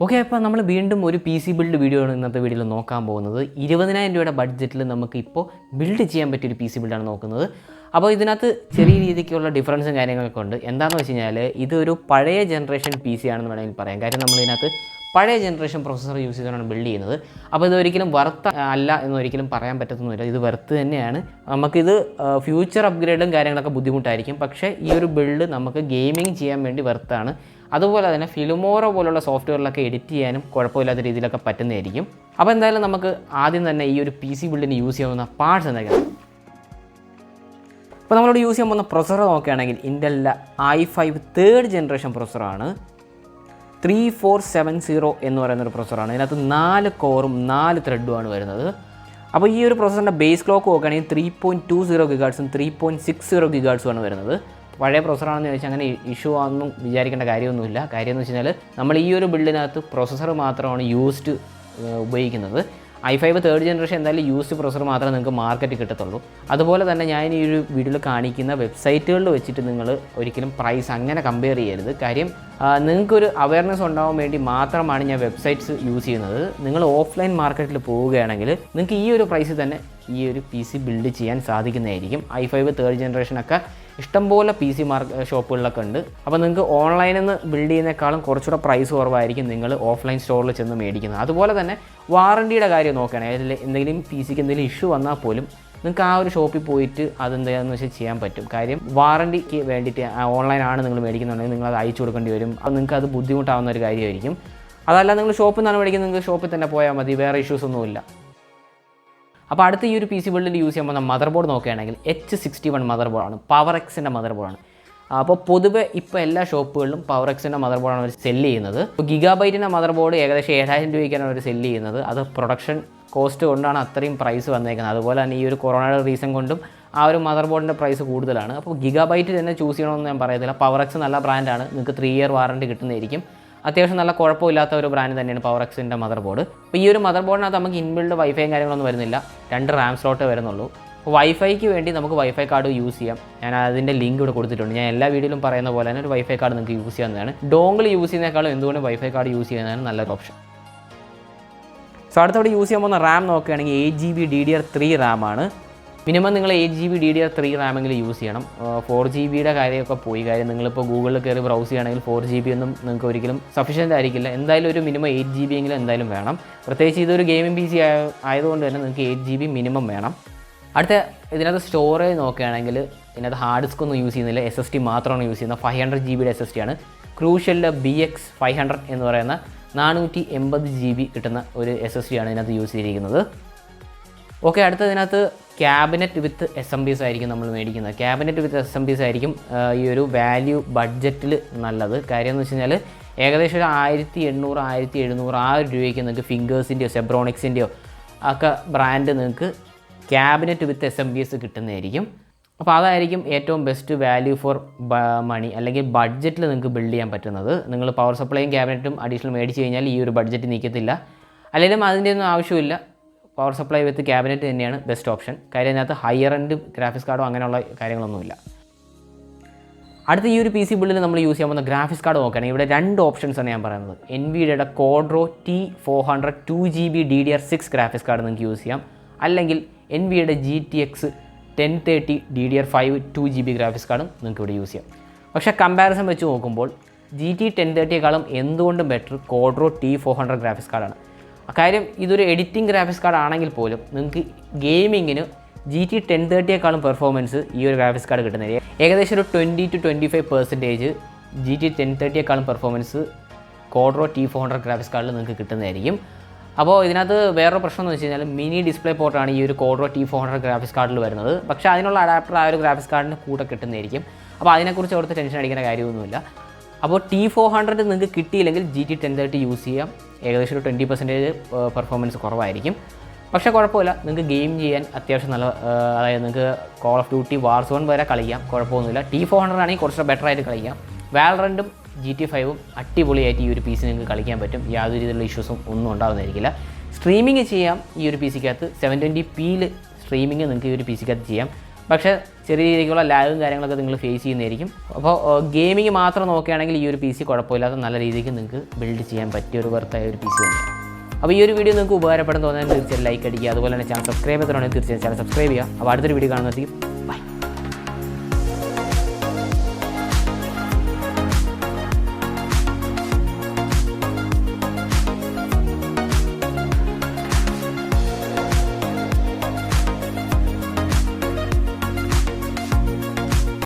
Okay, അപ്പോൾ നമ്മൾ വീണ്ടും ഒരു PC ബിൽഡ് വീഡിയോ ആണ് ഇന്നത്തെ വീഡിയോയിൽ നോക്കാൻ പോകുന്നത്. 20,000 രൂപയുടെ ബഡ്ജറ്റിൽ നമുക്ക് ഇപ്പോൾ ബിൽഡ് ചെയ്യാൻ പറ്റിയൊരു PC ബിൽഡാണ് നോക്കുന്നത്. അപ്പോൾ ഇതിനകത്ത് ചെറിയ രീതിക്കുള്ള ഡിഫറൻസും കാര്യങ്ങളൊക്കെ ഉണ്ട്. എന്താണെന്ന് വെച്ച് കഴിഞ്ഞാൽ ഇതൊരു പഴയ ജനറേഷൻ PC ആണെന്ന് വേണമെങ്കിൽ പറയാം. കാര്യം നമ്മളിതിനകത്ത് പഴയ ജനറേഷൻ പ്രൊസസ്സർ യൂസ് ചെയ്താണ് ബിൽഡ് ചെയ്യുന്നത്. അപ്പോൾ ഇതൊരിക്കലും വർത്ത് അല്ല എന്നൊരിക്കലും പറയാൻ പറ്റത്തൊന്നുമില്ല. ഇത് വർത്ത് തന്നെയാണ്. നമുക്കിത് ഫ്യൂച്ചർ അപ്ഗ്രേഡും കാര്യങ്ങളൊക്കെ ബുദ്ധിമുട്ടായിരിക്കും. പക്ഷേ ഈ ഒരു ബിൽഡ് നമുക്ക് ഗെയിമിംഗ് ചെയ്യാൻ വേണ്ടി വർത്താണ്. അതുപോലെ തന്നെ ഫിലിമോറ പോലുള്ള സോഫ്റ്റ്വെയറിലൊക്കെ എഡിറ്റ് ചെയ്യാനും കുഴപ്പമില്ലാത്ത രീതിയിലൊക്കെ പറ്റുന്നതായിരിക്കും. അപ്പോൾ എന്തായാലും നമുക്ക് ആദ്യം തന്നെ ഈ ഒരു PC ബിൽഡിന് യൂസ് ചെയ്യാവുന്ന പാർട്സ് എന്തൊക്കെയാണ്. അപ്പോൾ നമ്മളോട് യൂസ് ചെയ്യാൻ പോകുന്ന പ്രൊസസ്സർ നോക്കുകയാണെങ്കിൽ ഇൻ്റലിൻ്റെ i5 3rd ജനറേഷൻ പ്രൊസസ്സറാണ്. 3470 എന്ന് പറയുന്നൊരു പ്രൊസസ്സറാണ്. ഇതിനകത്ത് 4 കോറും 4 ത്രെഡുമാണ് വരുന്നത്. അപ്പോൾ ഈ ഒരു പ്രൊസസ്സറിൻ്റെ ബേസ് ക്ലോക്ക് നോക്കുകയാണെങ്കിൽ 3.20 GHz 3.60 GHz ആണ് വരുന്നത്. പഴയ പ്രൊസസ്സറാണെന്ന് ചോദിച്ചാൽ അങ്ങനെ ഇഷ്യൂ ആണെന്നും വിചാരിക്കേണ്ട കാര്യമൊന്നുമില്ല. കാര്യം എന്ന് വെച്ച് കഴിഞ്ഞാൽ നമ്മൾ ഈ ഒരു ബിൽഡിനകത്ത് പ്രൊസസ്സർ മാത്രമാണ് യൂസ്ഡ് ഉപയോഗിക്കുന്നത്. i5 3rd ജനറേഷൻ എന്തായാലും യൂസ്ഡ് പ്രൊസസ്സർ മാത്രമേ നിങ്ങൾക്ക് മാർക്കറ്റിൽ കിട്ടത്തുള്ളൂ. അതുപോലെ തന്നെ ഞാൻ ഈ ഒരു വീഡിയോയിൽ കാണിക്കുന്ന വെബ്സൈറ്റുകളിൽ വെച്ചിട്ട് നിങ്ങൾ ഒരിക്കലും പ്രൈസ് അങ്ങനെ കമ്പയർ ചെയ്യരുത്. കാര്യം നിങ്ങൾക്കൊരു അവയർനെസ് ഉണ്ടാവാൻ വേണ്ടി മാത്രമാണ് ഞാൻ വെബ്സൈറ്റ്സ് യൂസ് ചെയ്യുന്നത്. നിങ്ങൾ ഓഫ്ലൈൻ മാർക്കറ്റിൽ പോവുകയാണെങ്കിൽ നിങ്ങൾക്ക് ഈ ഒരു പ്രൈസിൽ തന്നെ ഈ ഒരു PC ബിൽഡ് ചെയ്യാൻ സാധിക്കുന്നതായിരിക്കും. i5 3rd ജനറേഷനൊക്കെ ഇഷ്ടംപോലെ PC ഷോപ്പുകളിലൊക്കെ ഉണ്ട്. അപ്പോൾ നിങ്ങൾക്ക് ഓൺലൈനിൽ നിന്ന് ബിൽഡ് ചെയ്യുന്നതിനേക്കാളും കുറച്ചുകൂടെ പ്രൈസ് കുറവായിരിക്കും നിങ്ങൾ ഓഫ്ലൈൻ സ്റ്റോറിൽ ചെന്ന് മേടിക്കുന്നത്. അതുപോലെ തന്നെ വാറണ്ടിയുടെ കാര്യം നോക്കുകയാണെങ്കിൽ എന്തെങ്കിലും PCക്ക് എന്തെങ്കിലും ഇഷ്യൂ വന്നാൽ പോലും നിങ്ങൾക്ക് ആ ഒരു ഷോപ്പിൽ പോയിട്ട് അതെന്താണെന്ന് വെച്ചാൽ ചെയ്യാൻ പറ്റും. കാര്യം വാറണ്ടിക്ക് വേണ്ടിയിട്ട് ഓൺലൈനാണ് നിങ്ങൾ മേടിക്കുന്നുണ്ടെങ്കിൽ നിങ്ങൾ അത് അയച്ചു കൊടുക്കേണ്ടി വരും. അത് നിങ്ങൾക്ക് അത് ബുദ്ധിമുട്ടാവുന്ന ഒരു കാര്യമായിരിക്കും. അതല്ല നിങ്ങൾ ഷോപ്പിൽ നിന്നാണ് മേടിക്കുന്നത്, നിങ്ങൾക്ക് ഷോപ്പിൽ തന്നെ പോയാൽ മതി, വേറെ ഇഷ്യൂസ് ഒന്നുമില്ല. അപ്പോൾ അടുത്ത ഈ ഒരു PC ബിൽഡിൽ യൂസ് ചെയ്യാൻ പോകുന്ന മദർ ബോർഡ് നോക്കുകയാണെങ്കിൽ H61 മദർ ബോർഡാണ്. പവർ-എക്സിൻ്റെ മദർ ബോർഡാണ്. അപ്പോൾ പൊതുവെ ഇപ്പോൾ എല്ലാ ഷോപ്പുകളിലും പവർ-എക്സിൻ്റെ മദർ ബോർഡാണ് അവർ സെല്ല് ചെയ്യുന്നത്. ഇപ്പോൾ ഗിഗാബൈറ്റിൻ്റെ മദർ ബോർഡ് ഏകദേശം 7,000 രൂപയ്ക്കാണ് അവർ സെല്ല് ചെയ്യുന്നത്. അത് പ്രൊഡക്ഷൻ കോസ്റ്റ് കൊണ്ടാണ് അത്രയും പ്രൈസ് വന്നേക്കുന്നത്. അതുപോലെ തന്നെ ഈ ഒരു കൊറോണയുടെ റീസൺ കൊണ്ടും ആ ഒരു മദർ ബോർഡിൻ്റെ പ്രൈസ് കൂടുതലാണ്. അപ്പോൾ ഗിഗാബൈറ്റ് തന്നെ ചൂസ് ചെയ്യണമെന്ന് ഞാൻ പറയത്തില്ല. പവർ-എക്സ് നല്ല ബ്രാൻഡാണ്. നിങ്ങൾക്ക് 3 ഇയർ വാറണ്ടി കിട്ടുന്നതായിരിക്കും. അത്യാവശ്യം നല്ല കുഴപ്പമില്ലാത്ത ഒരു ബ്രാൻഡ് തന്നെയാണ് പവർ-എക്സിൻ്റെ മദർ ബോർഡ്. അപ്പോൾ ഈ ഒരു മദർ ബോർഡിനകത്ത് നമുക്ക് ഇൻബിൽഡ് വൈഫൈയും കാര്യങ്ങളൊന്നും വരുന്നില്ല. 2 RAM സ്ലോട്ടേ വരുന്നുള്ളൂ. അപ്പോൾ വൈഫൈക്ക് വേണ്ടി നമുക്ക് വൈഫൈ കാർഡ് യൂസ് ചെയ്യാം. ഞാൻ അതിൻ്റെ ലിങ്ക് ഇവിടെ കൊടുത്തിട്ടുണ്ട്. ഞാൻ എല്ലാ വീഡിയോയിലും പറയുന്ന പോലെ തന്നെ ഒരു വൈഫൈ കാർഡ് നിങ്ങൾക്ക് യൂസ് ചെയ്യാവുന്നതാണ്. ഡോങ്കിൾ യൂസ് ചെയ്യുന്നതിനേക്കാളും എന്തുകൊണ്ട് വൈഫൈ കാർഡ് യൂസ് ചെയ്യുന്നതാണ് നല്ലൊരു ഓപ്ഷൻ. സോ അടുത്തവിടെ യൂസ് ചെയ്യാൻ പോകുന്ന RAM നോക്കുകയാണെങ്കിൽ 8GB DDR3 RAM ആണ്. മിനിമം നിങ്ങൾ 8GB DDR3 RAM എങ്കിലും യൂസ് ചെയ്യണം. 4GBയുടെ കാര്യമൊക്കെ പോയി. കാര്യം നിങ്ങളിപ്പോൾ ഗൂഗിളിൽ കയറി ബ്രൗസ് ചെയ്യുകയാണെങ്കിൽ 4GB ഒന്നും നിങ്ങൾക്ക് ഒരിക്കലും സഫീഷ്യൻ്റ് ആയിരിക്കില്ല. എന്തായാലും ഒരു മിനിമം 8GB എങ്കിലും എന്തായാലും വേണം. പ്രത്യേകിച്ച് ഇതൊരു ഗെയിമിംഗ് PC ആയതുകൊണ്ട് തന്നെ നിങ്ങൾക്ക് 8GB മിനിമം വേണം. അടുത്ത ഇതിനകത്ത് സ്റ്റോറേജ് നോക്കുകയാണെങ്കിൽ ഇതിനകത്ത് ഹാർഡ് ഡിസ്ക് ഒന്നും യൂസ് ചെയ്യുന്നില്ല. SSD മാത്രമാണ് യൂസ് ചെയ്യുന്നത്. 500GB SSD ആണ്. ക്രൂഷ്യലിൻ്റെ BX500 എന്ന് പറയുന്ന 480GB കിട്ടുന്ന ഒരു SSD ആണ് ഇതിനകത്ത് യൂസ് ചെയ്തിരിക്കുന്നത്. ഓക്കെ, അടുത്തതിനകത്ത് ക്യാബിനറ്റ് വിത്ത് SMBs ആയിരിക്കും നമ്മൾ മേടിക്കുന്നത്. ക്യാബിനറ്റ് വിത്ത് SMBs ആയിരിക്കും ഈ ഒരു വാല്യൂ ബഡ്ജറ്റിൽ നല്ലത്. കാര്യം എന്ന് വെച്ച് കഴിഞ്ഞാൽ ഏകദേശം ഒരു 1800 1700 ആ ഒരു രൂപയ്ക്ക് നിങ്ങൾക്ക് ഫിംഗേഴ്സിൻ്റെയോ സെബ്രോണിക്സിൻ്റെയോ ഒക്കെ ബ്രാൻഡ് നിങ്ങൾക്ക് ക്യാബിനറ്റ് വിത്ത് SMBs കിട്ടുന്നതായിരിക്കും. അപ്പോൾ അതായിരിക്കും ഏറ്റവും ബെസ്റ്റ് വാല്യൂ ഫോർ മണി, അല്ലെങ്കിൽ ബഡ്ജറ്റിൽ നിങ്ങൾക്ക് ബിൽഡ് ചെയ്യാൻ പറ്റുന്നത്. നിങ്ങൾ പവർ സപ്ലൈയും ക്യാബിനറ്റും അഡീഷണൽ മേടിച്ച് കഴിഞ്ഞാൽ ഈ ഒരു ബഡ്ജറ്റ് നിൽക്കത്തില്ല. അല്ലെങ്കിൽ അതിൻ്റെ ഒന്നും ആവശ്യമില്ല. പവർ സപ്ലൈ വിത്ത് ക്യാബിനറ്റ് തന്നെയാണ് ബെസ്റ്റ് ഓപ്ഷൻ. കാര്യം അതിനകത്ത് ഹയർ എൻഡ് ഗ്രാഫിക്സ് കാർഡോ അങ്ങനെയുള്ള കാര്യങ്ങളൊന്നുമില്ല. അടുത്ത ഈ ഒരു PC ബിൽഡിൽ നമ്മൾ യൂസ് ചെയ്യാൻ പോകുന്ന ഗ്രാഫിക്സ് കാർഡ് നോക്കുകയാണെങ്കിൽ ഇവിടെ 2 ഓപ്ഷൻസാണ് ഞാൻ പറയുന്നത്. NVIDIAയുടെ Quadro T400 2GB DDR6 graphics card നിങ്ങൾക്ക് യൂസ് ചെയ്യാം. അല്ലെങ്കിൽ NVIDIAയുടെ GTX 1030 DDR5 2GB ഗ്രാഫിക്സ് കാർഡും നിങ്ങൾക്ക് ഇവിടെ യൂസ് ചെയ്യാം. പക്ഷേ കമ്പാരിസൺ വെച്ച് നോക്കുമ്പോൾ GT 1030യേക്കാളും എന്തുകൊണ്ടും ബെറ്റർ Quadro T400 ഗ്രാഫിക്സ് കാർഡാണ്. കാര്യം ഇതൊരു എഡിറ്റിംഗ് ഗ്രാഫിക്സ് കാർഡ് ആണെങ്കിൽ പോലും നിങ്ങൾക്ക് ഗെയിമിങ്ങിന് GT 1030യേക്കാളും പെർഫോമൻസ് ഈ ഒരു ഗ്രാഫിക്സ് കാർഡ് കിട്ടുന്നത്. ഏകദേശം ഒരു 20 to 25% GT 1030യേക്കാളും പെർഫോമൻസ് Quadro T400 ഗ്രാഫിക്സ് കാർഡിൽ നിങ്ങൾക്ക് കിട്ടുന്നതായിരിക്കും. അപ്പോൾ ഇതിനകത്ത് വേറൊരു പ്രശ്നം എന്ന് വെച്ച് കഴിഞ്ഞാൽ മിനി ഡിസ്പ്ലേ പോർട്ടാണ് ഈ ഒരു Quadro T400 ഗ്രാഫിക്സ് കാർഡിൽ വരുന്നത്. പക്ഷേ അതിനുള്ള അഡാപ്റ്റർ ആ ഒരു ഗ്രാഫിക്സ് കാർഡിന് കൂടെ കിട്ടുന്നതായിരിക്കും. അപ്പോൾ അതിനെക്കുറിച്ച് ഓർത്ത് ടെൻഷൻ അടിക്കേണ്ട കാര്യമൊന്നുമില്ല. അപ്പോൾ T400 നിങ്ങൾക്ക് കിട്ടിയില്ലെങ്കിൽ GT 1030 യൂസ് ചെയ്യാം. ഏകദേശം ഒരു 20% പെർഫോമൻസ് കുറവായിരിക്കും. പക്ഷേ കുഴപ്പമില്ല, നിങ്ങൾക്ക് ഗെയിം ചെയ്യാൻ അത്യാവശ്യം നല്ല, അതായത് നിങ്ങൾക്ക് കോൾ ഓഫ് ഡ്യൂട്ടി വാർസോൺ വരെ കളിക്കാം, കുഴപ്പമൊന്നുമില്ല. T400 ആണെങ്കിൽ കുറച്ചുകൂടെ ബെറ്റർ ആയിട്ട് കളിക്കാം. വാലറൻറ്റും GT5 അടിപൊളിയായിട്ട് ഈ ഒരു PC നിങ്ങൾക്ക് കളിക്കാൻ പറ്റും. യാതൊരു രീതിയിലുള്ള ഇഷ്യൂസും ഒന്നും ഉണ്ടാകുന്നതായിരിക്കില്ല. സ്ട്രീമിംഗ് ചെയ്യാം ഈ ഒരു PCക്കകത്ത്. 720p സ്ട്രീമിംഗ് നിങ്ങൾക്ക് ഈ ഒരു PCക്കകത്ത് ചെയ്യാം. പക്ഷേ ചെറിയ രീതിക്കുള്ള ലാഗും കാര്യങ്ങളൊക്കെ നിങ്ങൾ ഫേസ് ചെയ്യുന്നതായിരിക്കും. അപ്പോൾ ഗെയിമിങ് മാത്രം നോക്കുകയാണെങ്കിൽ ഈ ഒരു പി സി കുഴപ്പമില്ലാത്ത നല്ല രീതിക്ക് നിങ്ങൾക്ക് ബിൽഡ് ചെയ്യാൻ പറ്റിയ ഒരു വർത്തായ ഒരു പി സി തന്നെയാണ്. അപ്പോൾ ഈ ഒരു വീഡിയോ നിങ്ങൾക്ക് ഉപകാരപ്പെടുന്ന തോന്നാൻ തീർച്ചയായും ലൈക്ക് അടിക്കുക. അതുപോലെ തന്നെ ചാനൽ സബ്സ്ക്രൈബ് ചെയ്തിട്ടുണ്ടെങ്കിൽ തീർച്ചയായും ചാനൽ സബ്സ്ക്രൈബ് ചെയ്യുക. അപ്പോൾ അടുത്തൊരു വീഡിയോ കാണുന്നതായിരിക്കും.